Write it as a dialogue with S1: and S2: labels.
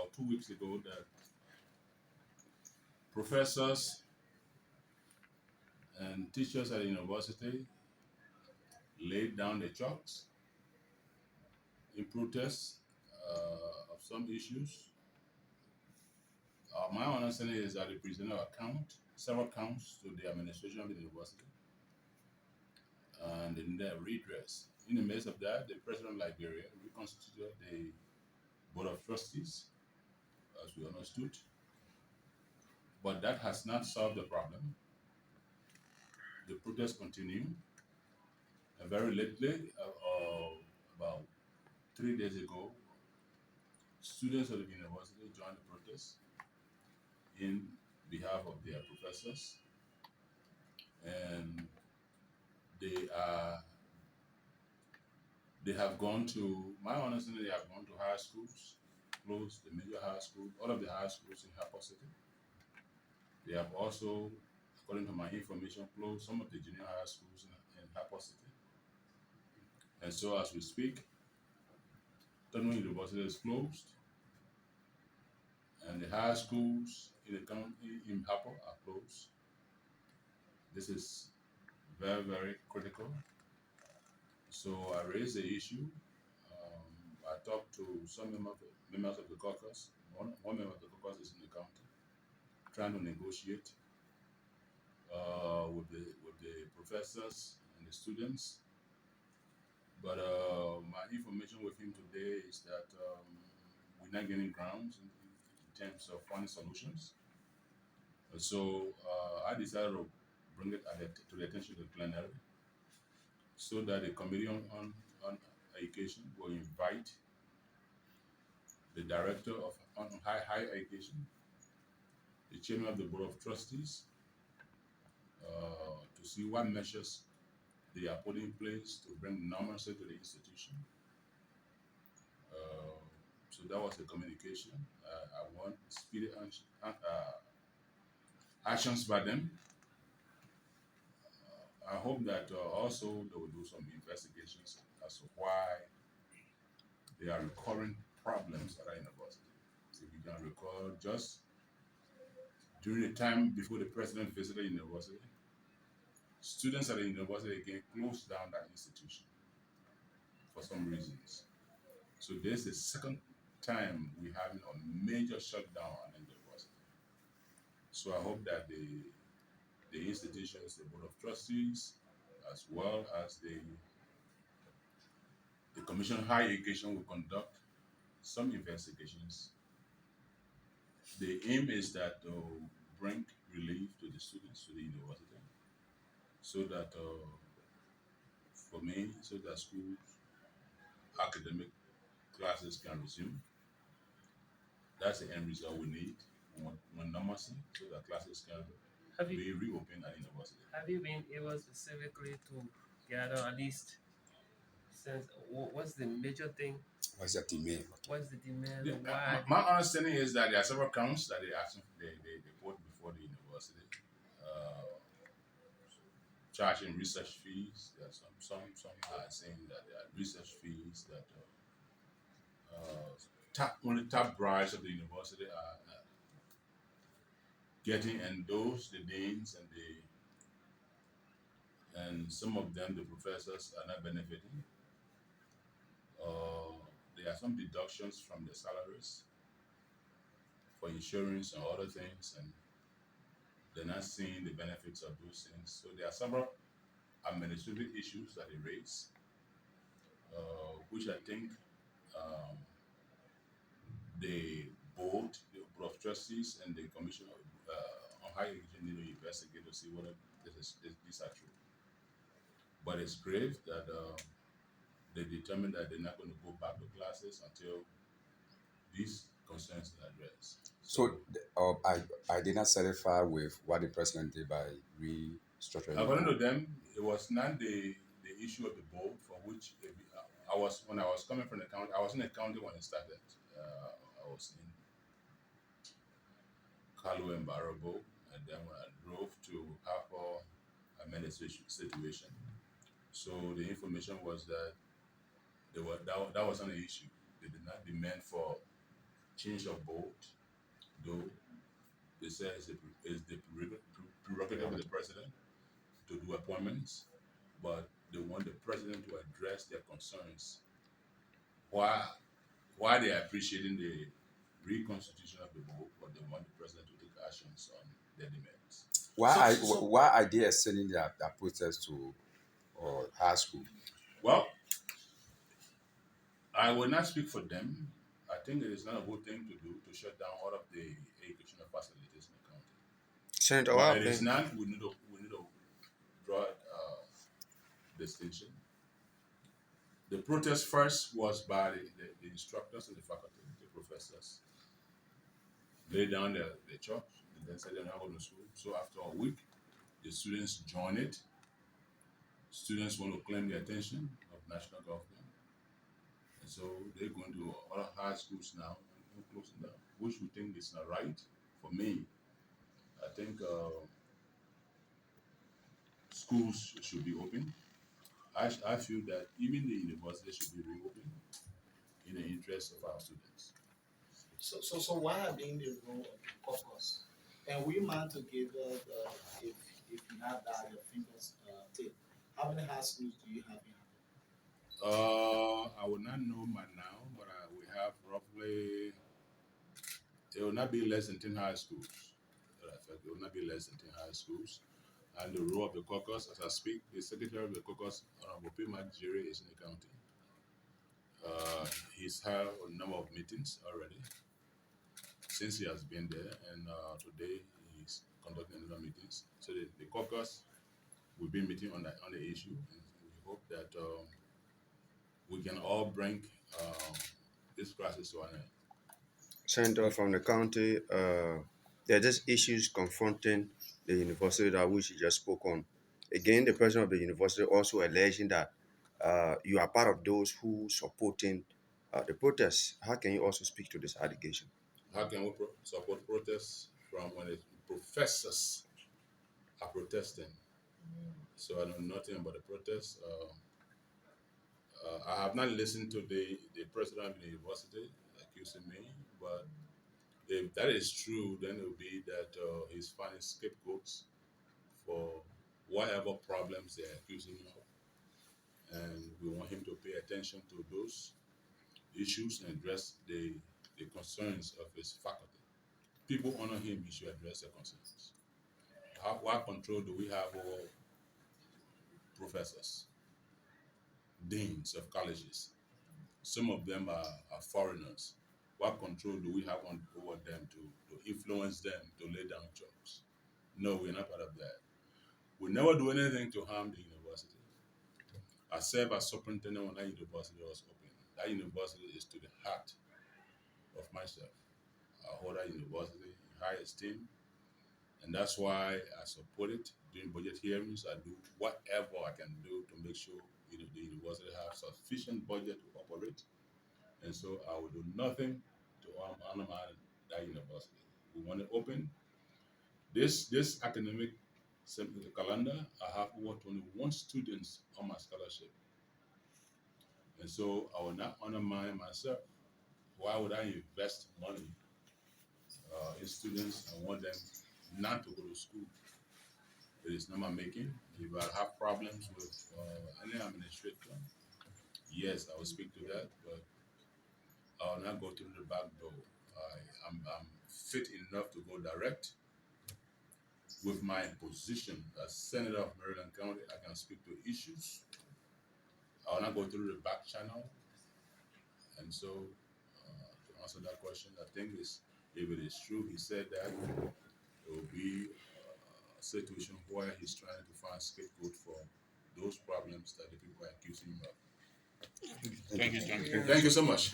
S1: about 2 weeks ago that professors and teachers at the university laid down the chalks in protest of some issues. My understanding is that they presented several counts to the administration of the university, and they need a redress. In the midst of that, the president of Liberia reconstituted the board of trustees, as we understood, but that has not solved the problem. The protests continue. And very lately, about 3 days ago, students of the university joined the protest in behalf of their professors, and they are they have gone to my understanding they have gone to high schools, closed the major high schools, all of the high schools in Harper City. They have also, according to my information, closed some of the junior high schools in Harper City. And so as we speak, Tonu University is closed, and the high schools in the county in Harper are closed. This is very, very critical. So I raised the issue. I talked to some members of the caucus. One member of the caucus is in the county, trying to negotiate with the professors and the students. But my information with him today is that we're not getting grounds in terms of finding solutions. So I decided to bring it to the attention of the plenary so that the Committee on Education will invite the Director of Higher Education, the Chairman of the Board of Trustees, to see what measures they are putting in place to bring normalcy to the institution. So that was the communication. I want speedy actions by them. I hope that also they will do some investigations as to why there are recurring problems at our university. If you can recall, just during the time before the president visited the university, students at the university again closed down that institution for some reasons. So this is the second time we're having a major shutdown at the university. So I hope that the institutions, the Board of Trustees, as well as the Commission on Higher Education will conduct some investigations. The aim is that to bring relief to the students, to the university, so that so that schools, academic classes can resume. That's the end result we need. When normalcy, so that classes can be reopened at university.
S2: Have you been able specifically to gather at least sense what's the major thing?
S3: What's the demand?
S2: What's the demand?
S1: Yeah,
S2: Why?
S1: my understanding is that there are several counts that they put before the university. Charging research fees. There are some are saying that there are research fees that only top brass of the university are getting, and those the deans and some of them the professors are not benefiting. There are some deductions from the salaries for insurance and other things, and they're not seeing the benefits of those things. So there are several administrative issues that they raise, which I think the board of trustees and the commission on higher education need to investigate to see whether these are true. But it's grave that they determined that they're not going to go back to classes until these concerns are addressed.
S3: So I did not satisfy with what the president did by restructuring.
S1: According to them, it was not the issue of the board for which when I was coming from the county. I was in the county when it started. I was in Kalu and Barabo, and then when I drove to Harper, I met a situation. So the information was that that was not an issue. They did not demand for change of vote, though they say it's the prerogative of the president to do appointments, but they want the president to address their concerns. Why why they are appreciating the reconstitution of the vote, but they want the president to take actions on their demands.
S3: Why are they extending their protest to high school?
S1: Well, I will not speak for them. I think it is not a good thing to do to shut down all of the educational facilities in the county.
S4: Senator,
S1: But
S4: what
S1: it is
S4: happened?
S1: not. We need to draw distinction. The protest first was by the instructors and the faculty, the professors. Lay down their chalk and then said they're not going to school. So after a week, the students join it. Students want to claim the attention of national government. And so they're going to other high schools now and closing down, which we think is not right. For me, I think schools should be open. I feel that even the university should be reopened in the interest of our students.
S5: So what have been the role of the caucus? And we man together, if you have that, your fingers take. How many high schools do you have in?
S1: I will not know by now, but we have roughly, it will not be less than 10 high schools. It will not be less than 10 high schools. And the role of the caucus, as I speak, the secretary of the caucus, Honorable Pima Jerry, is in the county. He's had a number of meetings already since he has been there, and today he's conducting another meetings. So the caucus will be meeting on the issue, and we hope that we can all bring this crisis to an end.
S4: Senator from the county, there are just issues confronting the university that which you just spoke on. Again, the president of the university also alleging that you are part of those who supporting the protests. How can you also speak to this allegation?
S1: How can we support protests from when the professors are protesting? So I know nothing about the protests. I have not listened to the president of the university accusing me, but if that is true, then it will be that he's finding scapegoats for whatever problems they're accusing him of. And we want him to pay attention to those issues and address the concerns of his faculty. People honor him, he should address their concerns. What control do we have over professors, deans of colleges? Some of them are foreigners. What control do we have over them to influence them to lay down jobs? No, we're not part of that. We never do anything to harm the university. I serve as superintendent when that university was open. That university is to the heart of myself. I hold that university in high esteem, and that's why I support it. During budget hearings, I do whatever I can do to make sure the university has sufficient budget to operate. And so I will do nothing to undermine that university. We want to open this academic calendar. I have over 21 students on my scholarship, and so I will not undermine myself. Why would I invest money in students and want them not to go to school? It is not my making. If I have problems with any administrator, yes, I will speak to that, but I will not go through the back door. I'm fit enough to go direct. With my position as Senator of Maryland County, I can speak to issues. I will not go through the back channel. And so, to answer that question, I think if it is true, he said that it will be a situation where he's trying to find scapegoat for those problems that the people are accusing him of.
S4: Thank you.
S1: Thank you so much.